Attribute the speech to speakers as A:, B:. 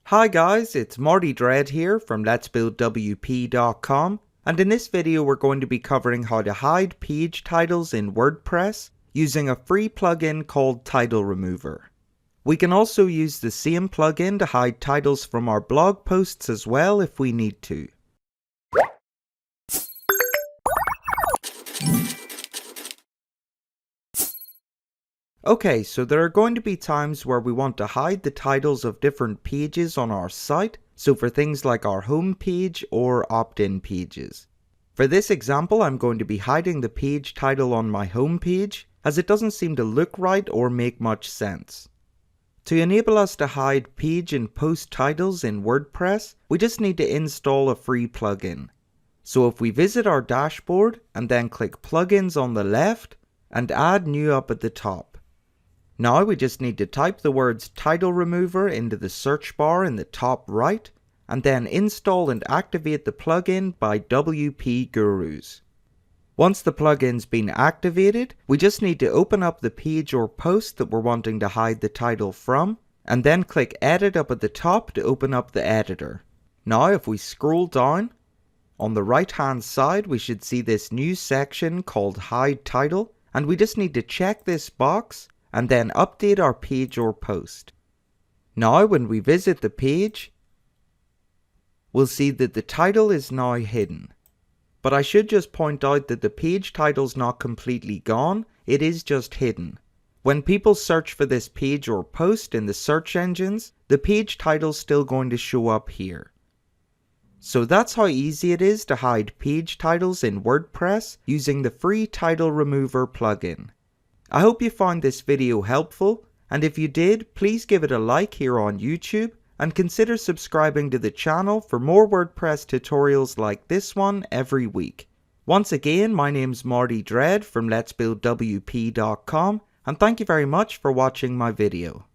A: Hi guys, it's Martie here from letsbuildwp.com, and in this video we're going to be covering how to hide page titles in WordPress using a free plugin called Title Remover. We can also use the same plugin to hide titles from our blog posts as well if we need to. Okay, so there are going to be times where we want to hide the titles of different pages on our site, so for things like our home page or opt-in pages. For this example, I'm going to be hiding the page title on my home page, as it doesn't seem to look right or make much sense. To enable us to hide page and post titles in WordPress, we just need to install a free plugin. So if we visit our dashboard and then click Plugins on the left and Add New up at the top. Now we just need to type the words Title Remover into the search bar in the top right, and then install and activate the plugin by WP Gurus. Once the plugin's been activated, we just need to open up the page or post that we're wanting to hide the title from, and then click Edit up at the top to open up the editor. Now if we scroll down, on the right hand side we should see this new section called Hide Title, and we just need to check this box and then update our page or post. Now when we visit the page, we'll see that the title is now hidden. But I should just point out that the page title's not completely gone, it is just hidden. When people search for this page or post in the search engines, the page title's still going to show up here. So that's how easy it is to hide page titles in WordPress using the free Title Remover plugin. I hope you found this video helpful, and if you did, please give it a like here on YouTube and consider subscribing to the channel for more WordPress tutorials like this one every week. Once again, my name's Martie from letsbuildwp.com, and thank you very much for watching my video.